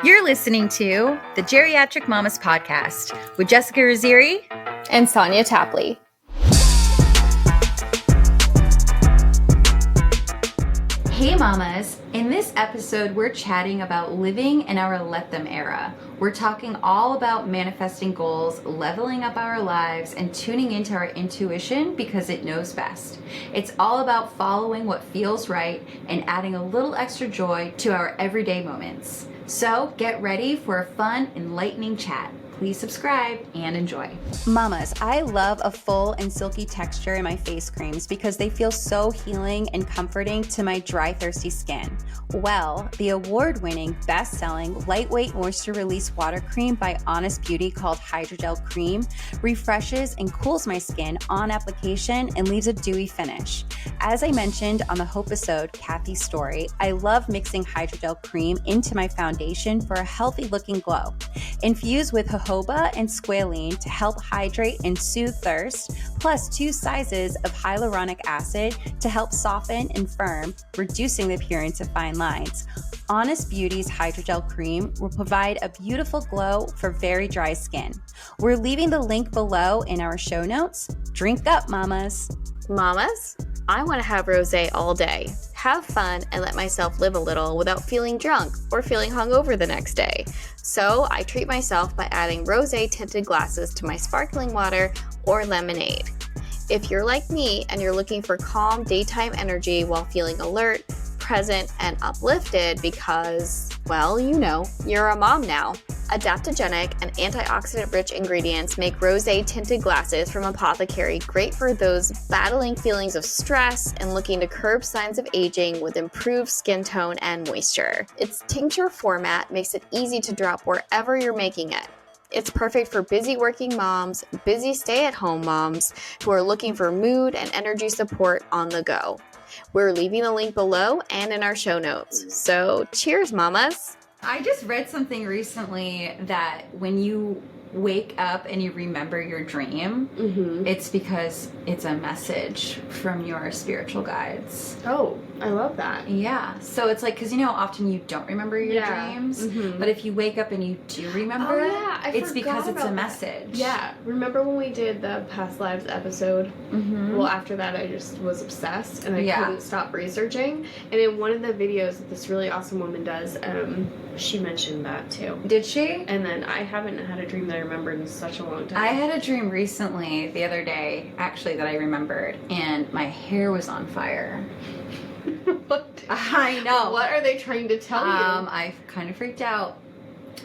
You're listening to the Geriatric Mamas Podcast with Jessica Rosé and Sonia Tapley. Hey mamas, in this episode we're chatting about living in our let them era. We're talking all about manifesting goals, leveling up our lives, and tuning into our intuition because it knows best. It's all about following what feels right and adding a little extra joy to our everyday moments. So get ready for a fun, enlightening chat. Please subscribe and enjoy. Mamas, I love a full and silky texture in my face creams because they feel so healing and comforting to my dry, thirsty skin. Well, the award-winning, best-selling, lightweight moisture release water cream by Honest Beauty called Hydrogel Cream refreshes and cools my skin on application and leaves a dewy finish. As I mentioned on the Hope-isode, Kathy's story, I love mixing Hydrogel Cream into my foundation for a healthy-looking glow. Infused with jojoba and squalene to help hydrate and soothe thirst, plus 2 sizes of hyaluronic acid to help soften and firm, reducing the appearance of fine lines. Honest Beauty's Hydrogel Cream will provide a beautiful glow for very dry skin. We're leaving the link below in our show notes. Drink up, mamas. Mamas, I want to have rosé all day, have fun, and let myself live a little without feeling drunk or feeling hungover the next day. So I treat myself by adding rosé tinted glasses to my sparkling water or lemonade. If you're like me and you're looking for calm daytime energy while feeling alert, present, and uplifted because, well, you know, you're a mom now. Adaptogenic and antioxidant-rich ingredients make rosé tinted glasses from Apothecary great for those battling feelings of stress and looking to curb signs of aging with improved skin tone and moisture. Its tincture format makes it easy to drop wherever you're making it. It's perfect for busy working moms, busy stay-at-home moms who are looking for mood and energy support on the go. We're leaving the link below and in our show notes. So cheers, mamas! I just read something recently that when you wake up and you remember your dream, it's because it's a message from your spiritual guides. Oh, I love that. Yeah. So it's like, because you know, often you don't remember your dreams, but if you wake up and you do remember it's because it's a message. Yeah. Remember when we did the past lives episode? Well, after that, I just was obsessed and I couldn't stop researching. And in one of the videos that this really awesome woman does, she mentioned that too. Did she? And then I haven't had a dream that I remembered in such a long time. I had a dream recently, the other day, actually, that I remembered, and my hair was on fire. What? I know. What are they trying to tell you? I kind of freaked out.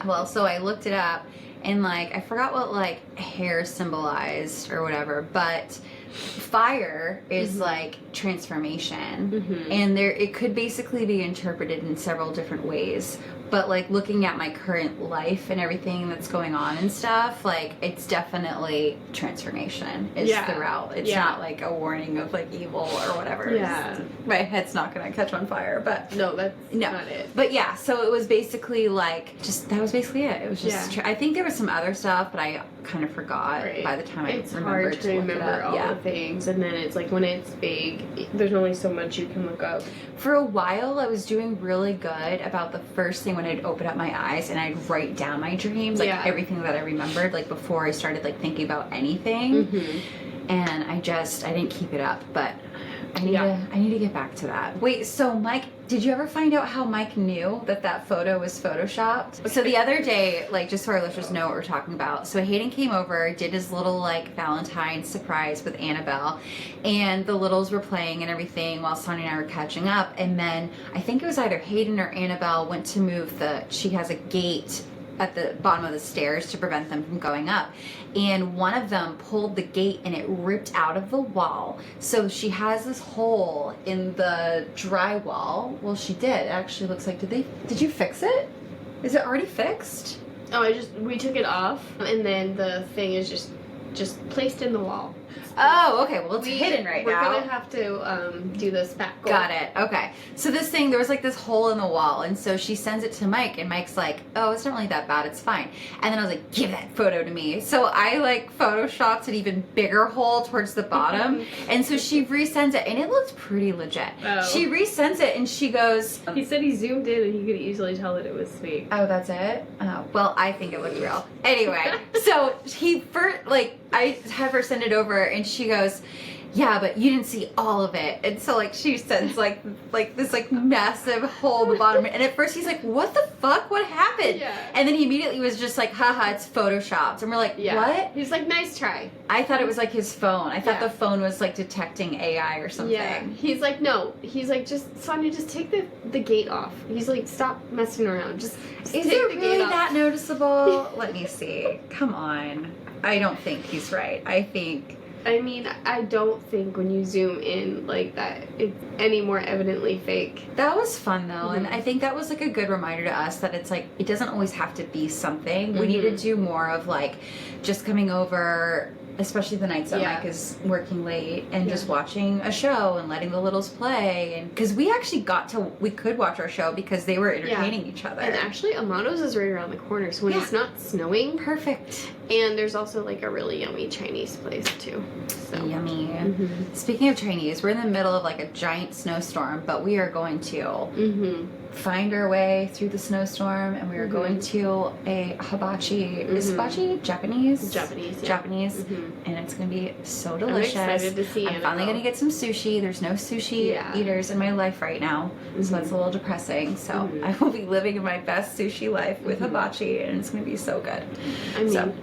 Well, so I looked it up, and like I forgot what like hair symbolized or whatever, but fire is like transformation, and it could basically be interpreted in several different ways. But like looking at my current life and everything that's going on and stuff, like it's definitely transformation is the route. It's not like a warning of like evil or whatever. Yeah. My head's not gonna catch on fire, but no, that's not it. But yeah, so it was basically like that was basically it. It was just I think there was some other stuff, but I kind of forgot by the time it's I remembered hard to remember all the things, and then it's like when it's big, there's only so much you can look up. For a while, I was doing really good about the first thing when I'd open up my eyes and I'd write down my dreams, like everything that I remembered, like before I started like thinking about anything. And I didn't keep it up, but I need to get back to that. Wait, so Mike, did you ever find out how Mike knew that photo was photoshopped? So the other day, like just so our listeners know what we're talking about, so Hayden came over, did his little like Valentine's surprise with Annabelle, and the littles were playing and everything while Sonia and I were catching up, and then I think it was either Hayden or Annabelle went to move she has a gate at the bottom of the stairs to prevent them from going up, and one of them pulled the gate and it ripped out of the wall, so she has this hole in the drywall. Well, she did. It actually looks like, did you fix it? Is it already fixed? Oh, we took it off, and then the thing is just placed in the wall. Oh, okay. Well, it's hidden We're now. gonna have to do this back goal. Got it. Okay. So this thing, there was like this hole in the wall, and so she sends it to Mike, and Mike's like, "Oh, it's not really that bad. It's fine." And then I was like, "Give that photo to me." So I like photoshopped an even bigger hole towards the bottom, and so she resends it, and it looked pretty legit. Oh. She resends it, and she goes, He said he zoomed in and he could easily tell that it was fake. "Oh, that's it." Oh, well, I think it looked real. Anyway, so he first I have her send it over, and she goes, "Yeah, but you didn't see all of it." And so like she sends like this like massive hole in the bottom, and at first he's like, "What the fuck? What happened?" Yeah. And then he immediately was just like, "Haha, it's photoshopped." And we're like, "What?" He's like, "Nice try." I thought it was like his phone. I thought Yeah. the phone was like detecting AI or something. Yeah. He's like, "No." He's like, "Just Sonia, just take the gate off." He's like, "Stop messing around. Just Is take it the really gate off." that noticeable? Let me see. Come on. I don't think he's right. I mean, I don't think when you zoom in like that, it's any more evidently fake. That was fun though, and I think that was like a good reminder to us that it's like it doesn't always have to be something. We need to do more of like just coming over, especially the nights that Mike is working late, and just watching a show and letting the littles play. And because we could watch our show because they were entertaining each other. And actually, Amato's is right around the corner, so when it's not snowing, perfect. And there's also like a really yummy Chinese place too. So Yummy. Speaking of Chinese, we're in the middle of like a giant snowstorm, but we are going to find our way through the snowstorm, and we are going to a hibachi. Is hibachi Japanese? Japanese, yeah. Japanese, and it's gonna be so delicious. I'm excited to see it. I'm finally gonna get some sushi. There's no sushi eaters in my life right now, so that's a little depressing. So I will be living in my best sushi life with hibachi, and it's gonna be so good. I mean,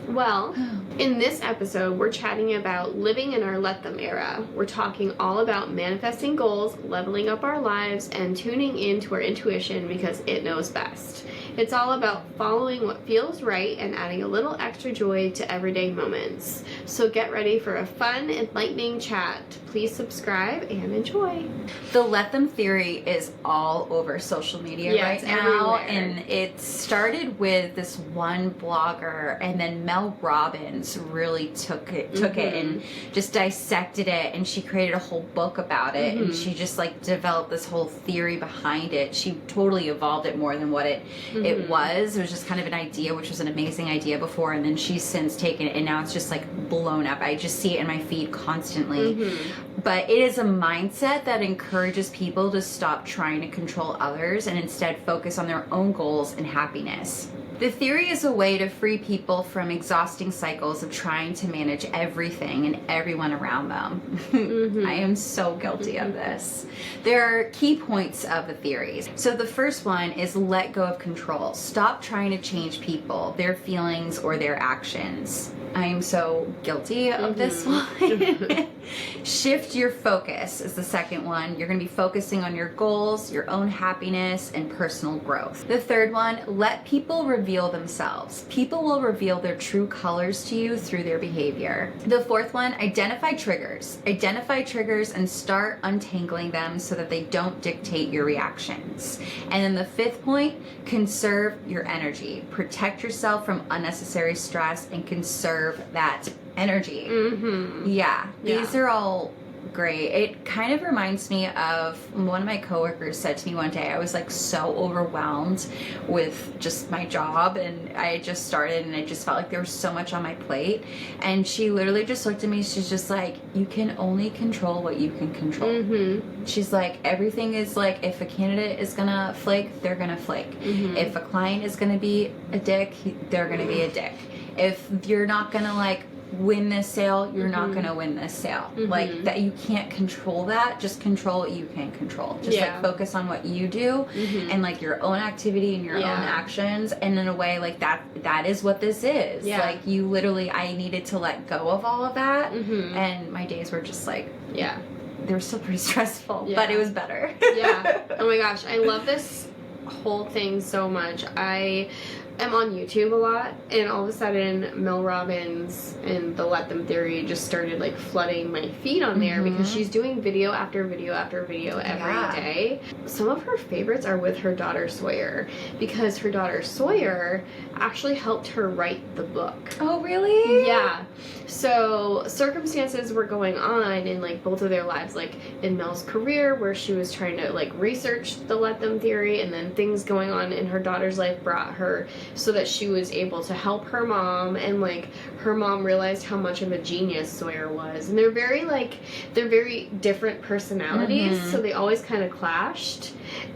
well, in this episode, we're chatting about living in our let them era. We're talking all about manifesting goals, leveling up our lives, and tuning into our intuition because it knows best. It's all about following what feels right and adding a little extra joy to everyday moments. So get ready for a fun, enlightening chat. Please subscribe and enjoy. The let them theory is all over social media right now, and it started with this one blogger, and then Mel Robbins really took it and just dissected it, and she created a whole book about it, and she just like developed this whole theory behind it. She totally evolved it more than what it was. It was just kind of an idea, which was an amazing idea before, and then she's since taken it, and now it's just like blown up. I just see it in my feed constantly. But it is a mindset that encourages people to stop trying to control others and instead focus on their own goals and happiness. The theory is a way to free people from exhausting cycles of trying to manage everything and everyone around them. I am so guilty of this. There are key points of the theories. So the first one is let go of control. Stop trying to change people, their feelings, or their actions. I am so guilty of this one. Shift your focus is the second one. You're going to be focusing on your goals, your own happiness, and personal growth. The third one, let people reveal themselves. People will reveal their true colors to you through their behavior. The fourth one, identify triggers. Identify triggers and start untangling them so that they don't dictate your reactions. And then the fifth point, conserve your energy. Protect yourself from unnecessary stress and conserve that energy. These are all great. It kind of reminds me of one of my coworkers said to me one day, I was like so overwhelmed with just my job, and I had just started, and I just felt like there was so much on my plate, and she literally just looked at me, she's just like, you can only control what you can control. She's like, everything is like, if a candidate is gonna flake, they're gonna flake. If a client is gonna be a dick, they're gonna be a dick. If you're not gonna like win this sale, you're not gonna win this sale. Like that, you can't control that. Just control what you can control. Just like focus on what you do and like your own activity and your own actions, and in a way like that is what this is. Like you literally, I needed to let go of all of that, and my days were just like they were still pretty stressful, but it was better. Oh my gosh, I love this whole thing so much. am on YouTube a lot, and all of a sudden Mel Robbins and the Let Them theory just started like flooding my feed on there because she's doing video after video after video every day. Some of her favorites are with her daughter Sawyer, because her daughter Sawyer actually helped her write the book. Oh, really? Yeah. So circumstances were going on in like both of their lives, like in Mel's career where she was trying to like research the Let Them theory, and then things going on in her daughter's life brought her so that she was able to help her mom, and like her mom realized how much of a genius Sawyer was. And they're very different personalities, so they always kind of clashed.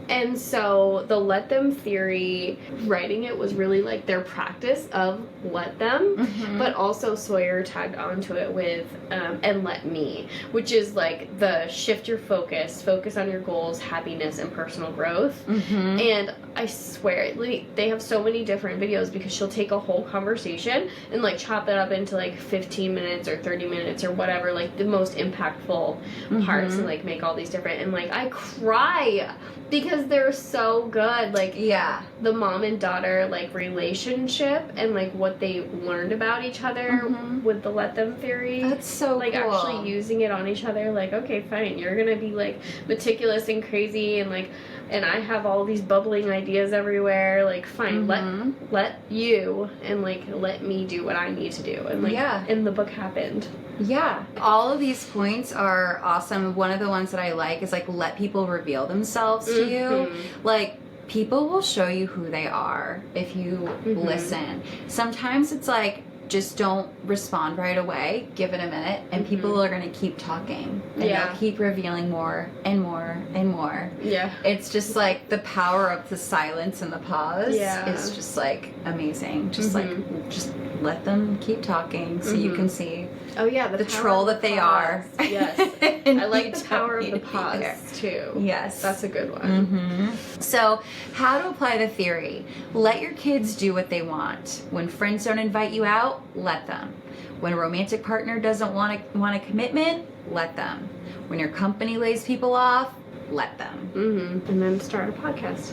And so the Let Them theory, writing it was really like their practice of let them, but also Sawyer tagged onto it with and let me, which is like the shift your focus on your goals, happiness, and personal growth. And I swear, like, they have so many different videos because she'll take a whole conversation and like chop it up into like 15 minutes or 30 minutes or whatever, like the most impactful parts, and like make all these different, and like I cry because they're so good. Like, the mom and daughter like relationship and like what they learned about each other with the Let Them theory. That's so like cool. Actually using it on each other, like, okay, fine, you're gonna be like meticulous and crazy, and like, and I have all these bubbling ideas everywhere, like, fine, let you and like let me do what I need to do. And like, and the book happened. All of these points are awesome. One of the ones that I like is like, let people reveal themselves to you. Like, people will show you who they are if you listen. Sometimes it's like, just don't respond right away, give it a minute, and people are going to keep talking, and they'll keep revealing more and more and more. It's just like the power of the silence and the pause is just like amazing. Just like, just let them keep talking so you can see the troll that they are. Yes. I like the power of the pause too. Yes. That's a good one. So, how to apply the theory. Let your kids do what they want. When friends don't invite you out, let them. When a romantic partner doesn't want a commitment, let them. When your company lays people off, let them. And then start a podcast.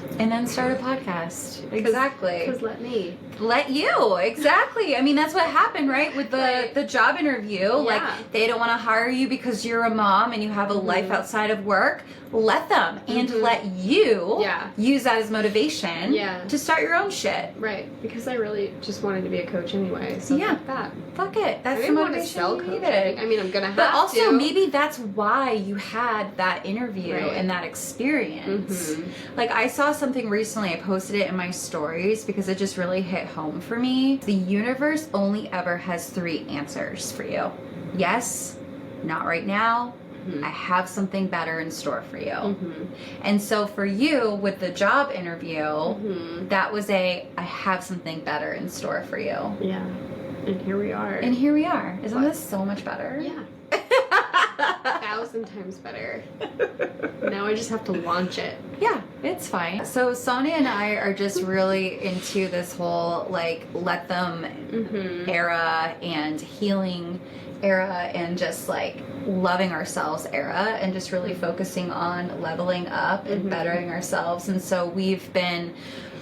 Exactly. Because let me. Let you. Exactly. I mean, that's what happened, right? With the job interview. Like, they don't want to hire you because you're a mom and you have a life outside of work. Let them. And let you use that as motivation to start your own shit. Right. Because I really just wanted to be a coach anyway. So fuck that. Fuck it. That's I the didn't want to motivation sell you coaching. needed. I mean, I'm going to have But also, to. maybe that's why you had that interview and that experience. Like, I saw something recently, I posted it in my stories because it just really hit home for me. The universe only ever has 3 answers for you. Yes, not right now. I have something better in store for you. And so for you, with the job interview, that was I have something better in store for you. Yeah. And here we are. Isn't this so much better? Yeah. 1,000 times better. Now I just have to launch it. Yeah, it's fine. So Sonia and I are just really into this whole like let them era and healing era and just like loving ourselves era and just really focusing on leveling up and bettering ourselves. And so we've been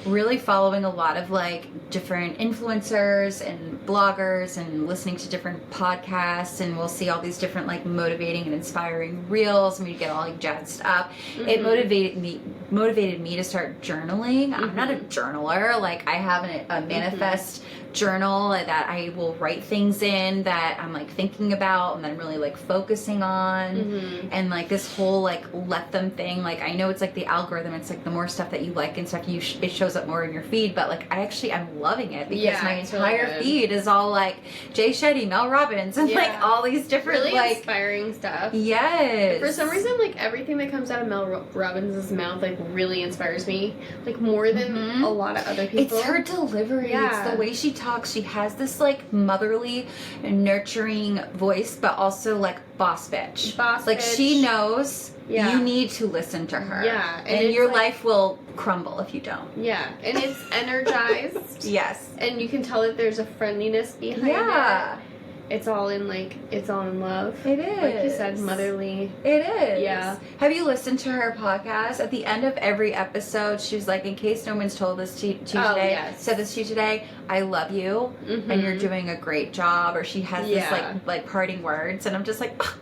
really following a lot of like different influencers and bloggers and listening to different podcasts, and we'll see all these different like motivating and inspiring reels, and we get all like jazzed up. It motivated me to start journaling. I'm not a journaler. Like, I have a manifest journal that I will write things in that I'm like thinking about and that I'm really like focusing on. And like this whole like let them thing, like I know it's like the algorithm, it's like the more stuff that you like and stuff it shows up more in your feed, but like I'm loving it because my entire feed is all like Jay Shetty, Mel Robbins, and like all these different really like inspiring stuff. Yes. For some reason, like everything that comes out of Mel Robbins' mouth like really inspires me, like more than a lot of other people. It's her delivery. It's the way she talks. She has this like motherly, nurturing voice, but also like boss bitch. Like she knows you need to listen to her. Yeah, and your life will crumble if you don't. Yeah, and it's energized. Yes, and you can tell that there's a friendliness behind it. it's all in love. It is. Like you said, motherly. It is. Yeah. Have you listened to her podcast? At the end of every episode, she was like, in case no one's told this to you today, yes. said this to you today, I love you, and you're doing a great job. Or she has this like parting words, and I'm just like, oh,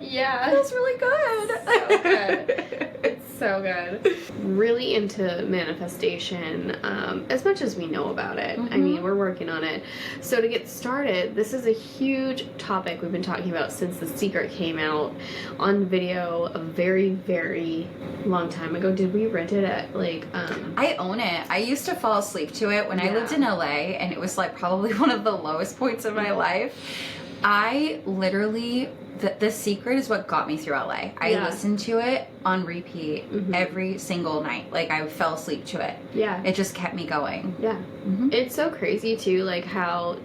that's really good. So good. It's so good. Really into manifestation, as much as we know about it. I mean, we're working on it. So to get started, this is a huge topic we've been talking about since The Secret came out on video a very, very long time ago. Did we rent it at I own it. I used to fall asleep to it when I lived in LA, and it was like probably one of the lowest points of my life. I literally, the Secret is what got me through LA. I listened to it on repeat every single night. Like, I fell asleep to it. Yeah. It just kept me going. Yeah. It's so crazy, too, like, how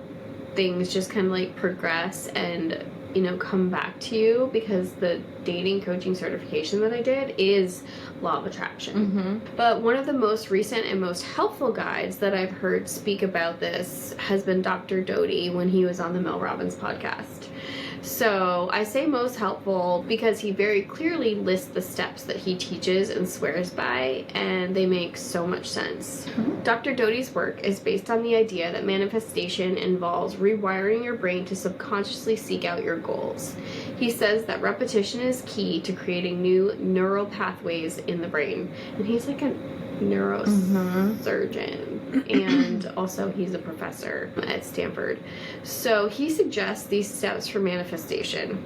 things just kind of, like, progress and, you know, come back to you, because the dating coaching certification that I did is law of attraction. But one of the most recent and most helpful guides that I've heard speak about this has been Dr. Doty when he was on the Mel Robbins podcast. So I say most helpful because he very clearly lists the steps that he teaches and swears by, and they make so much sense. Dr. Doty's work is based on the idea that manifestation involves rewiring your brain to subconsciously seek out your goals. He says that repetition is key to creating new neural pathways in the brain. And he's like a neurosurgeon. And also he's a professor at Stanford. So he suggests these steps for manifestation.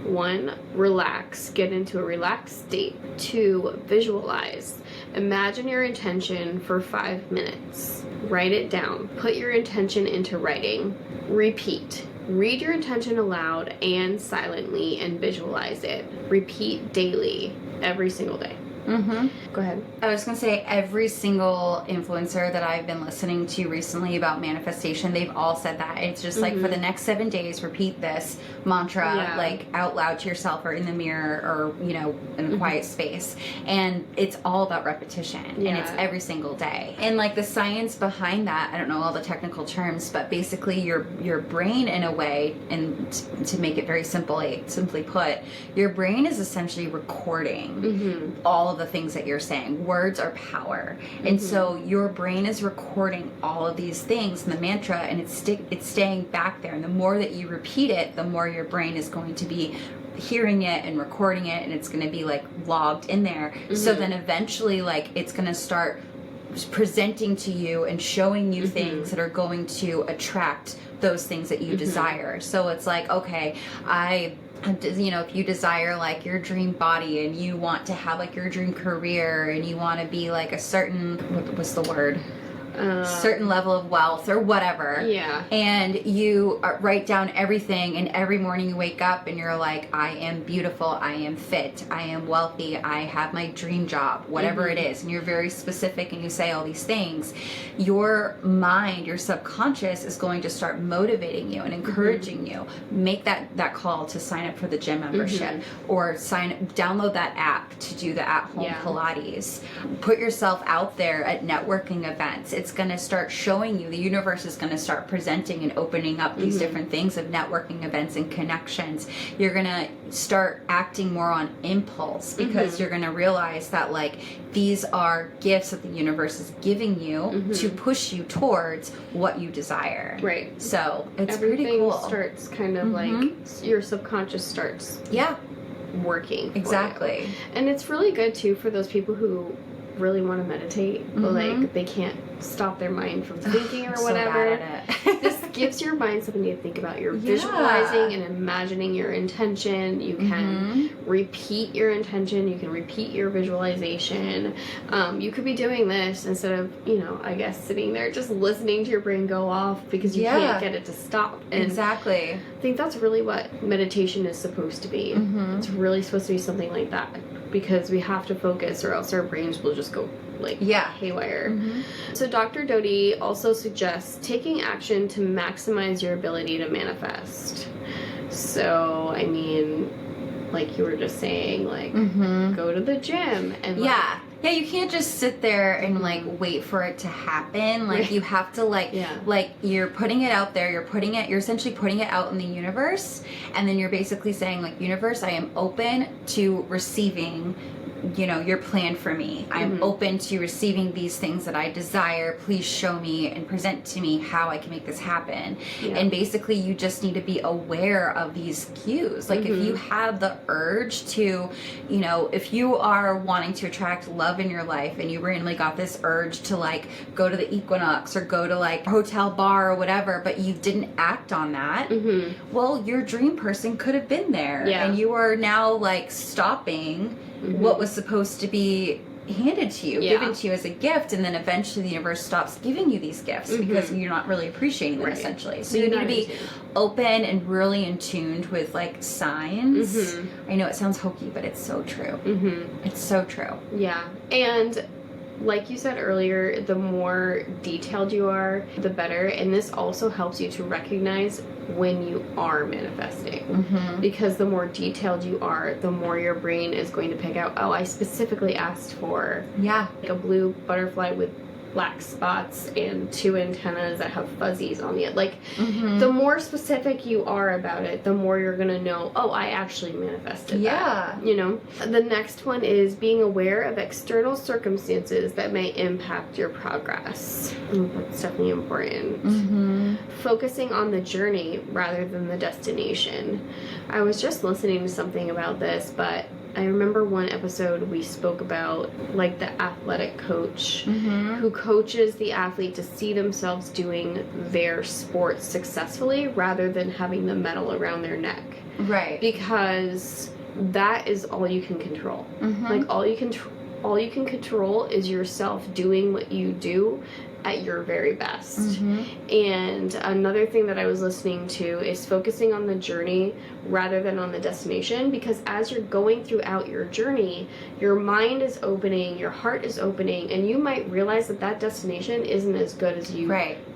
1, relax. Get into a relaxed state. 2, visualize. Imagine your intention for 5 minutes. Write it down. Put your intention into writing. Repeat. Read your intention aloud and silently and visualize it. Repeat daily, every single day. Go ahead. I was going to say, every single influencer that I've been listening to recently about manifestation, they've all said that. It's just like, for the next 7 days, repeat this mantra, like out loud to yourself or in the mirror or, you know, in a quiet space. And it's all about repetition. And it's every single day. And like the science behind that, I don't know all the technical terms, but basically your brain, in a way, and to make it very simply put, your brain is essentially recording all of the things that you're saying. Words are power. And so your brain is recording all of these things in the mantra, and it's staying back there. And the more that you repeat it, the more your brain is going to be hearing it and recording it, and it's going to be like logged in there. So then eventually, like, it's going to start presenting to you and showing you things that are going to attract those things that you desire. So it's like, okay, you know, if you desire like your dream body and you want to have like your dream career and you want to be like a certain, what's the word? Certain level of wealth or whatever. And you write down everything, and every morning you wake up and you're like, I am beautiful, I am fit, I am wealthy, I have my dream job, whatever it is. And you're very specific and you say all these things. Your mind, your subconscious is going to start motivating you and encouraging you. Make that call to sign up for the gym membership or download that app to do the at-home Pilates. Put yourself out there at networking events. It's going to start showing you, the universe is going to start presenting and opening up these different things of networking events and connections. You're going to start acting more on impulse because you're going to realize that like these are gifts that the universe is giving you to push you towards what you desire. Right. So it's everything pretty cool. Starts kind of like your subconscious starts working. Exactly. And it's really good too for those people who really want to meditate, but like they can't stop their mind from thinking or whatever. This gives your mind something to think about. You're visualizing and imagining your intention. You can repeat your intention. You can repeat your visualization. You could be doing this instead of, you know, I guess sitting there just listening to your brain go off because you can't get it to stop. And I think that's really what meditation is supposed to be. It's really supposed to be something like that, because we have to focus or else our brains will just go like haywire. So Dr. Doty also suggests taking action to maximize your ability to manifest. So, I mean, like you were just saying, like go to the gym and Yeah, you can't just sit there and like wait for it to happen. Like you have to like you're putting it out there, you're essentially putting it out in the universe, and then you're basically saying like, universe, I am open to receiving, you know, your plan for me. I'm open to receiving these things that I desire. Please show me and present to me how I can make this happen. And basically you just need to be aware of these cues. Like if you have the urge to, you know, if you are wanting to attract love in your life and you randomly got this urge to like go to the Equinox or go to like a hotel bar or whatever, but you didn't act on that, well, your dream person could have been there. And you are now like stopping what was supposed to be handed to you, given to you as a gift, and then eventually the universe stops giving you these gifts because you're not really appreciating them essentially. So you need to be open and really in tuned with like signs. I know it sounds hokey, but it's so true. It's so true. Yeah. And like you said earlier, the more detailed you are, the better. And this also helps you to recognize when you are manifesting. Because the more detailed you are, the more your brain is going to pick out, oh, I specifically asked for like a blue butterfly with black spots and 2 antennas that have fuzzies on the end. Like, the more specific you are about it, the more you're gonna know, oh, I actually manifested that. You know? The next one is being aware of external circumstances that may impact your progress. That's definitely important. Focusing on the journey rather than the destination. I was just listening to something about this, but I remember one episode we spoke about like the athletic coach who coaches the athlete to see themselves doing their sport successfully rather than having the medal around their neck. Right. Because that is all you can control. Like all you can control is yourself doing what you do at your very best. And another thing that I was listening to is focusing on the journey rather than on the destination, because as you're going throughout your journey, your mind is opening, your heart is opening, and you might realize that that destination isn't as good as you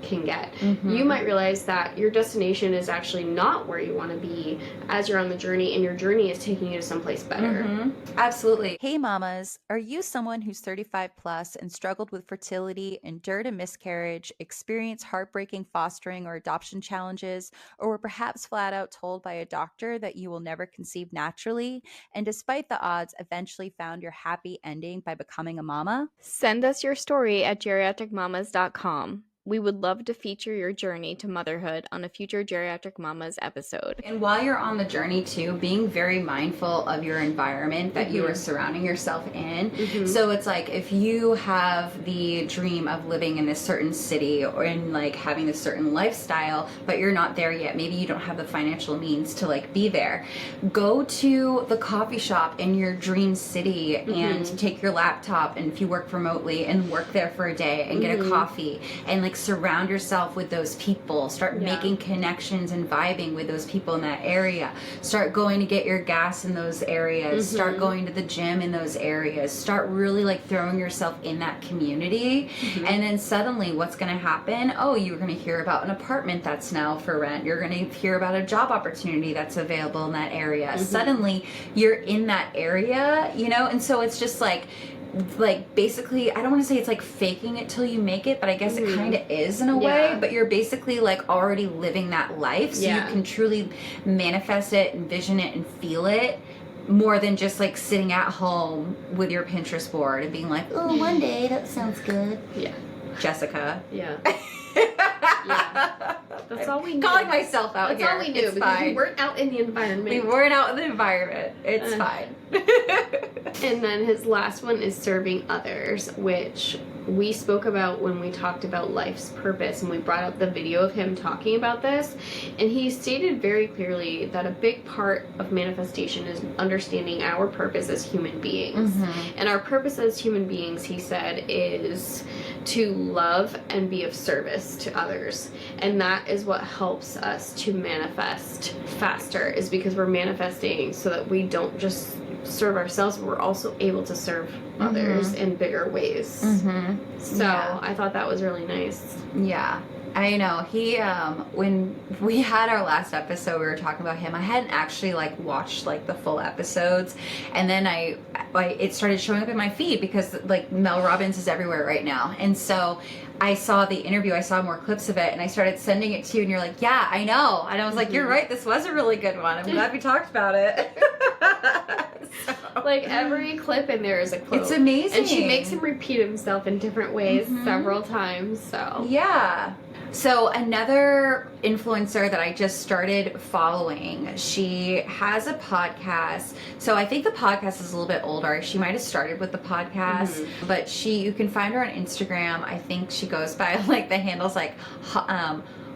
can get. You might realize that your destination is actually not where you want to be as you're on the journey, and your journey is taking you to someplace better. Absolutely. Hey mamas, are you someone who's 35 plus and struggled with fertility, endured a miscarriage, experienced heartbreaking fostering or adoption challenges, or were perhaps flat out told by a doctor that you will never conceive naturally, and despite the odds, eventually found your happy ending by becoming a mama? Send us your story at geriatricmamas.com. We would love to feature your journey to motherhood on a future Geriatric Mamas episode. And while you're on the journey too, being very mindful of your environment that you are surrounding yourself in. So it's like if you have the dream of living in this certain city or in like having this certain lifestyle, but you're not there yet, maybe you don't have the financial means to like be there, go to the coffee shop in your dream city and take your laptop, and if you work remotely, and work there for a day and get a coffee and like surround yourself with those people. Start making connections and vibing with those people in that area. Start going to get your gas in those areas. Start going to the gym in those areas. Start really like throwing yourself in that community. And then suddenly what's going to happen? Oh, you're going to hear about an apartment that's now for rent. You're going to hear about a job opportunity that's available in that area. Suddenly you're in that area, you know? And so it's just like basically, I don't want to say it's like faking it till you make it, but I guess it kind of is in a way, but you're basically like already living that life, so you can truly manifest it, envision it, and feel it more than just like sitting at home with your Pinterest board and being like, oh, one day that sounds good. Jessica. That's all we knew. Calling myself out That's here. all we knew, because we weren't out in the environment. We weren't out in the environment. It's fine. And then his last one is serving others, which we spoke about when we talked about life's purpose, and we brought up the video of him talking about this, and he stated very clearly that a big part of manifestation is understanding our purpose as human beings. And our purpose as human beings, he said, is to love and be of service to others, and that is what helps us to manifest faster, is because we're manifesting so that we don't just serve ourselves, but we're also able to serve others in bigger ways. So I thought that was really nice. I know. He, when we had our last episode, we were talking about him. I hadn't actually, like, watched, like, the full episodes. And then it started showing up in my feed because, like, Mel Robbins is everywhere right now. And so I saw the interview, I saw more clips of it, and I started sending it to you, and you're like, yeah, I know. And I was like, you're right, this was a really good one. I'm glad we talked about it. So. Like, every clip in there is a quote. It's amazing. And she makes him repeat himself in different ways several times, so. Yeah. So another influencer that I just started following, she has a podcast. So I think the podcast is a little bit older. She might have started with the podcast, but you can find her on Instagram. I think she goes by, like, the handles like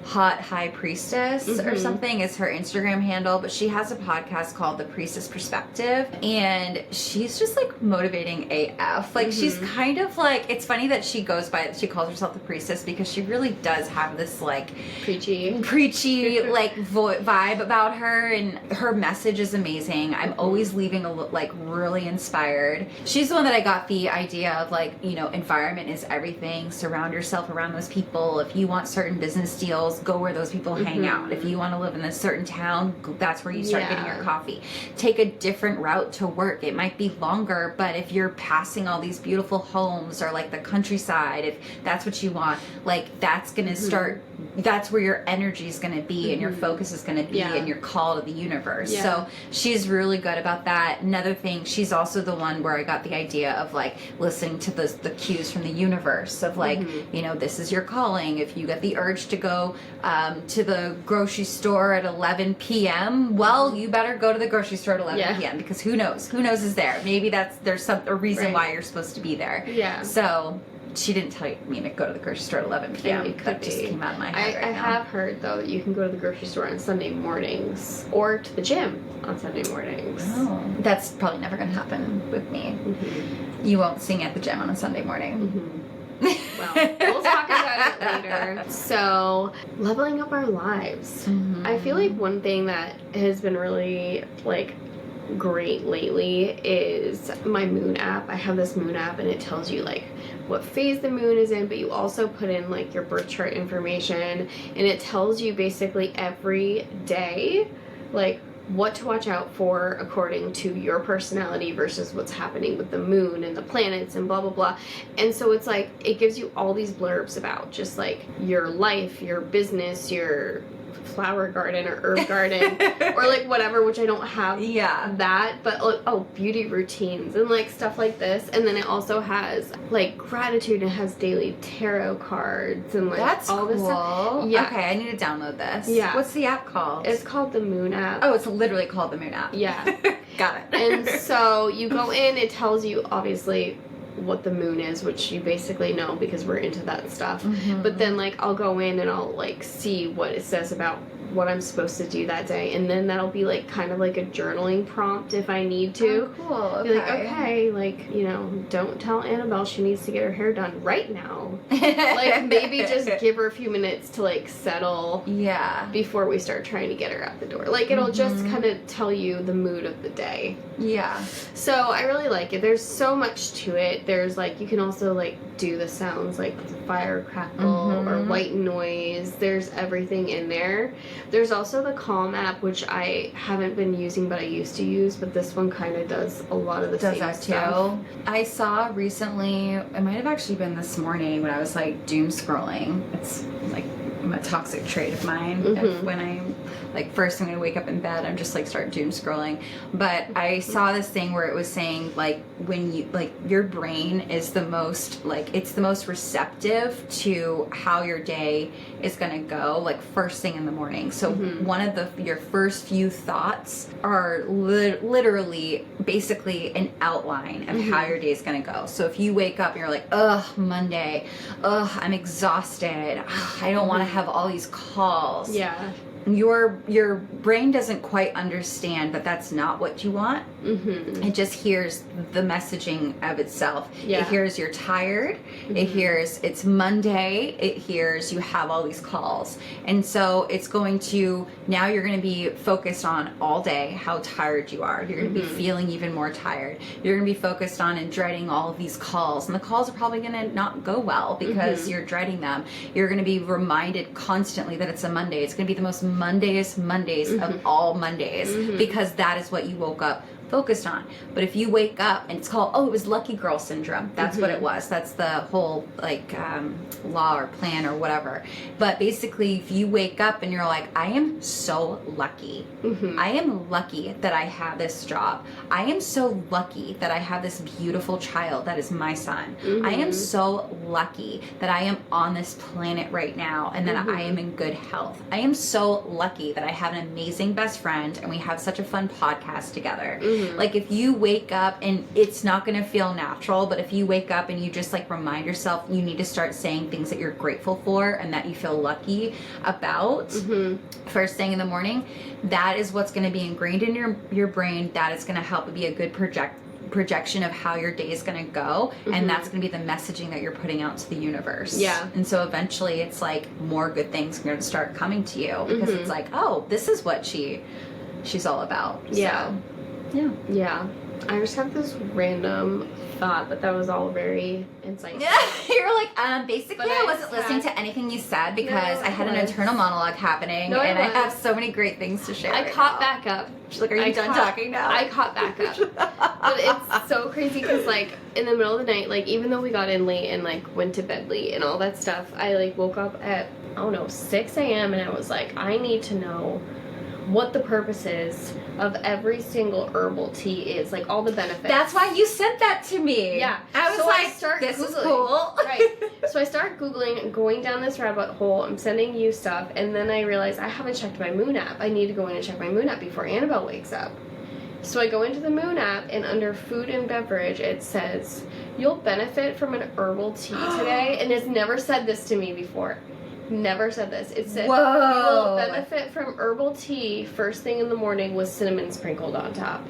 Hot High Priestess or something is her Instagram handle, but she has a podcast called The Priestess Perspective, and she's just, like, motivating AF. Like, she's kind of like, it's funny that she calls herself the priestess because she really does have this, like, preachy like vibe about her, and her message is amazing. I'm always leaving like really inspired. She's the one that I got the idea of, like, you know, environment is everything. Surround yourself around those people. If you want certain business deals, go where those people hang out. If you want to live in a certain town, that's where you start getting your coffee. Take a different route to work. It might be longer, but if you're passing all these beautiful homes or, like, the countryside, if that's what you want, like, that's gonna start, that's where your energy is going to be and your focus is going to be and your call to the universe. So she's really good about that. Another thing, she's also the one where I got the idea of, like, listening to the cues from the universe of, like, you know, this is your calling. If you get the urge to go to the grocery store at 11 p.m., well, you better go to the grocery store at 11 p.m. because who knows is there. Maybe there's a reason why you're supposed to be there. So she didn't tell me to go to the grocery store at 11 p.m. That just came out of my head right now. I have heard, though, that you can go to the grocery store on Sunday mornings or to the gym on Sunday mornings. Oh. That's probably never going to happen with me. You won't sing at the gym on a Sunday morning. Well, we'll talk about it later. So, leveling up our lives. I feel like one thing that has been really, like, great lately is my moon app. I have this moon app, and it tells you, like, what phase the moon is in, but you also put in, like, your birth chart information, and it tells you basically every day, like, what to watch out for according to your personality versus what's happening with the moon and the planets and blah blah blah. And so it's like, it gives you all these blurbs about just, like, your life, your business, your flower garden or herb garden or, like, whatever, which I don't have that, but, like, beauty routines and, like, stuff like this. And then it also has, like, gratitude, and it has daily tarot cards and, like, that's all this stuff. Okay, I need to download this. What's the app called? It's called the Moon app. Oh, it's literally called the Moon app. Got it. And so you go in, it tells you obviously what the moon is, which you basically know because we're into that stuff. But then, like, I'll go in and I'll, like, see what it says about what I'm supposed to do that day, and then that'll be, like, kind of like a journaling prompt if I need to. Oh, cool. Okay. Be like, okay, like, you know, don't tell Annabelle she needs to get her hair done right now. Like, maybe just give her a few minutes to, like, settle before we start trying to get her out the door. Like, it'll just kind of tell you the mood of the day. So I really like it. There's so much to it. There's, like, you can also, like, do the sounds, like fire crackle or white noise. There's everything in there. There's also the Calm app, which I haven't been using, but I used to use, but this one kind of does a lot of the same stuff. Does that too? I saw recently, it might have actually been this morning when I was, like, doom scrolling. It's, like, a toxic trait of mine. When I'm, like, first thing I wake up in bed, I'm just, like, start doom scrolling. But I saw this thing where it was saying, like, when you, like, your brain is the most, like, it's the most receptive to how your day is gonna go, like, first thing in the morning. So one of your first few thoughts are literally basically an outline of how your day is gonna go. So if you wake up and you're like, ugh, Monday, ugh, I'm exhausted, ugh, I don't want to have all these calls. your brain doesn't quite understand that that's not what you want. It just hears the messaging of itself. It hears you're tired. It hears it's Monday. It hears you have all these calls. And so it's going to, now you're going to be focused on all day how tired you are. You're going to be feeling even more tired. You're going to be focused on and dreading all of these calls. And the calls are probably going to not go well because you're dreading them. You're going to be reminded constantly that it's a Monday. It's going to be the most Mondays of all Mondays because that is what you woke up focused on. But if you wake up and it's called, it was lucky girl syndrome. That's what it was. That's the whole law or plan or whatever. But basically, if you wake up and you're like, I am so lucky. I am lucky that I have this job. I am so lucky that I have this beautiful child that is my son. I am so lucky that I am on this planet right now and that I am in good health. I am so lucky that I have an amazing best friend and we have such a fun podcast together. Like if you wake up and it's not going to feel natural, but if you wake up and you just like remind yourself you need to start saying things that you're grateful for and that you feel lucky about first thing in the morning, that is what's going to be ingrained in your brain. That is going to help it be a good projection of how your day is going to go, and that's going to be the messaging that you're putting out to the universe. And so eventually it's like more good things are going to start coming to you because it's like, oh, this is what she's all about. Yeah. I just have this random thought, but that was all very insightful. You're like, basically I wasn't listening to anything you said because I had an internal monologue happening and I have so many great things to share. I caught back up. She's like, are you done talking now? I caught back up. But it's so crazy because like in the middle of the night, like even though we got in late and like went to bed late and all that stuff, I like woke up at, 6 a.m. and I was like, I need to know what the purpose is of every single herbal tea is, like all the benefits. That's why you sent that to me. Yeah. I was this is cool. Right. So I started Googling, going down this rabbit hole. I'm sending you stuff, and then I realized I haven't checked my Moon app. I need to go in and check my Moon app before Annabelle wakes up. So I go into the Moon app, and under food and beverage, it says, you'll benefit from an herbal tea today. And it's never said this to me before. Never said this. It said, whoa, you will benefit from herbal tea first thing in the morning with cinnamon sprinkled on top.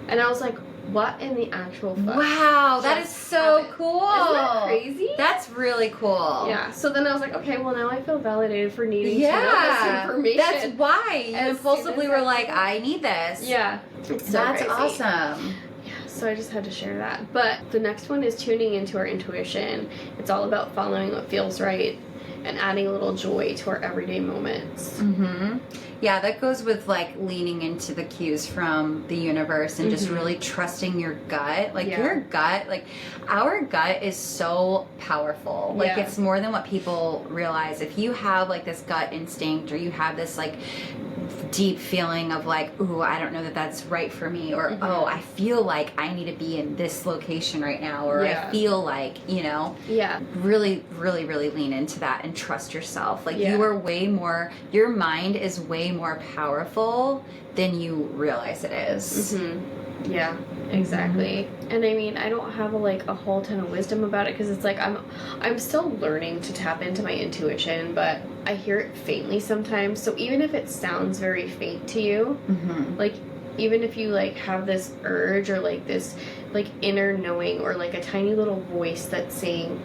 And I was like, what in the actual fuck? Wow, that is so cool. Isn't that crazy? That's really cool. Yeah. So then I was like, okay, well now I feel validated for needing to know this information. That's why you impulsively were like, I need this. Yeah. It's so That's crazy. Awesome. So I just had to share that. But the next one is tuning into our intuition. It's all about following what feels right and adding a little joy to our everyday moments. Yeah, that goes with like leaning into the cues from the universe and just really trusting your gut. Like your gut, like our gut is so powerful. Like it's more than what people realize. If you have like this gut instinct or you have this like deep feeling of like, ooh, I don't know that that's right for me, or oh, I feel like I need to be in this location right now, or I feel like, really, really, really lean into that and trust yourself. Like you are way more, your mind is way more powerful than you realize it is. Yeah, exactly. And I mean, I don't have a whole ton of wisdom about it because it's like I'm still learning to tap into my intuition, but I hear it faintly sometimes. So even if it sounds very faint to you, like even if you like have this urge or like this like inner knowing or like a tiny little voice that's saying,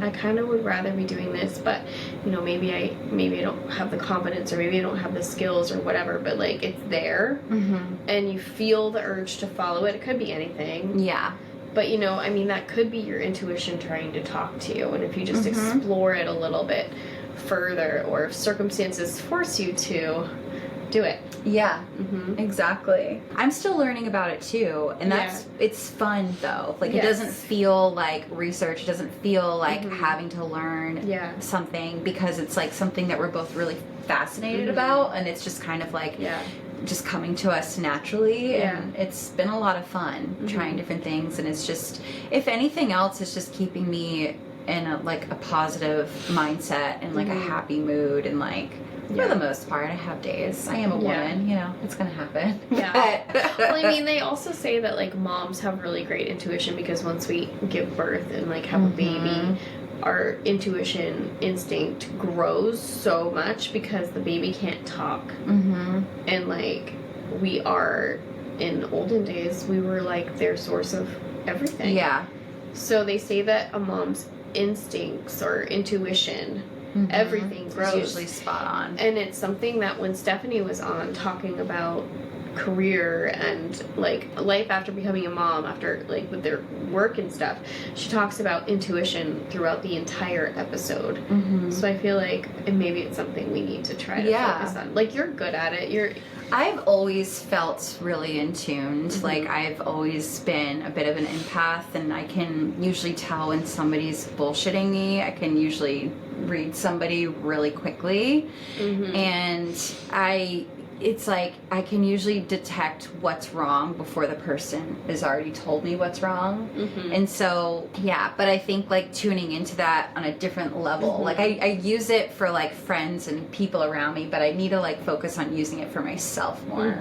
I kind of would rather be doing this, but maybe I don't have the confidence or maybe I don't have the skills or whatever, but like it's there and you feel the urge to follow it. It could be anything. Yeah. But I mean, that could be your intuition trying to talk to you, and if you just explore it a little bit further, or if circumstances force you to do it. Yeah, exactly. I'm still learning about it too, and it's fun though. Like it doesn't feel like research. It doesn't feel like having to learn something, because it's like something that we're both really fascinated about, and it's just kind of like just coming to us naturally, and it's been a lot of fun trying different things, and it's just, if anything else, it's just keeping me in a positive mindset and like a happy mood, and like for the most part, I have days. I am a woman, it's gonna happen. Well, I mean, they also say that like moms have really great intuition because once we give birth and like have a baby, our intuition instinct grows so much because the baby can't talk. Mm-hmm. And like we are, in olden days, we were like their source of everything. Yeah. So they say that a mom's instincts or intuition, everything grows. It's usually spot on. And it's something that when Stephanie was on talking about career and like life after becoming a mom, after like with their work and stuff, she talks about intuition throughout the entire episode. So I feel like, and maybe it's something we need to try to focus on. Like, you're good at it. I've always felt really in tuned. Like, I've always been a bit of an empath, and I can usually tell when somebody's bullshitting me. I can usually read somebody really quickly. And it's like I can usually detect what's wrong before the person has already told me what's wrong. And so, yeah, but I think like tuning into that on a different level. Like I use it for like friends and people around me, but I need to like focus on using it for myself more.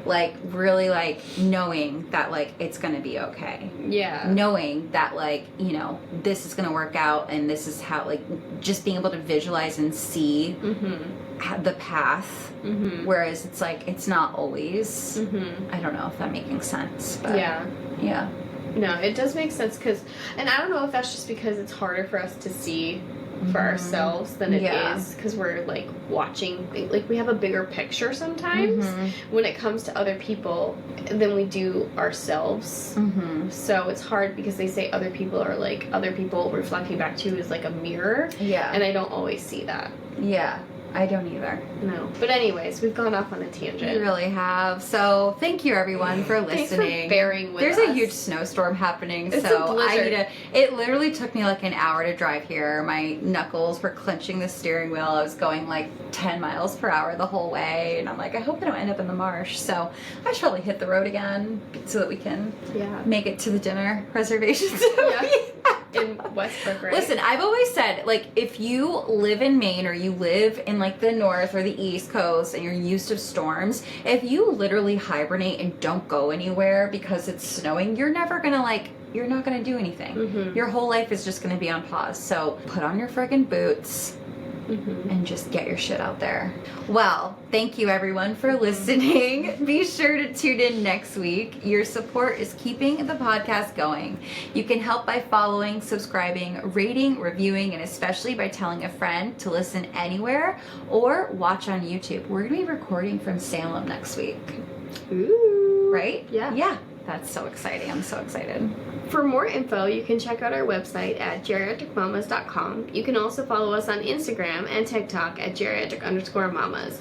Like really like knowing that like it's gonna be okay. Yeah. Knowing that like, you know, this is gonna work out, and this is how, like, just being able to visualize and see the path. Whereas it's like it's not always. I don't know if that's making sense, but yeah. No, it does make sense, because, and I don't know if that's just because it's harder for us to see for ourselves than it is because we're like watching, like we have a bigger picture sometimes when it comes to other people than we do ourselves. So it's hard because they say other people are like, other people reflecting back to you is like a mirror. And I don't always see that. I don't either. No. But anyways, we've gone off on a tangent. We really have. So thank you everyone for listening. Thanks for bearing with us. There's a huge snowstorm happening, it's so a blizzard. it literally took me like an hour to drive here. My knuckles were clenching the steering wheel. I was going like 10 miles per hour the whole way, and I'm like, I hope I don't end up in the marsh. So I should probably hit the road again so that we can make it to the dinner reservations. In Westbrook, right? Listen, I've always said, like, if you live in Maine or you live in like the north or the east coast and you're used to storms, if you literally hibernate and don't go anywhere because it's snowing, you're never gonna like, you're not gonna do anything. Your whole life is just gonna be on pause. So put on your friggin' boots and just get your shit out there. Well, thank you everyone for listening. Be sure to tune in next week. Your support is keeping the podcast going. You can help by following, subscribing, rating, reviewing, and especially by telling a friend to listen anywhere or watch on YouTube. We're gonna be recording from Salem next week. Ooh. Right? Yeah. That's so exciting. I'm so excited. For more info, you can check out our website at geriatricmamas.com. You can also follow us on Instagram and TikTok at geriatric_mamas.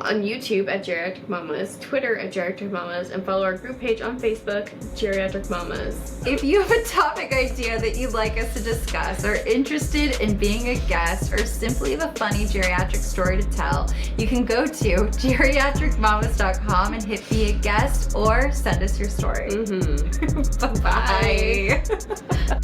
On YouTube at Geriatric Mamas, Twitter at Geriatric Mamas, and follow our group page on Facebook, Geriatric Mamas. If you have a topic idea that you'd like us to discuss, or interested in being a guest, or simply have a funny geriatric story to tell, you can go to geriatricmamas.com and hit be a guest or send us your story. Bye-bye. Bye.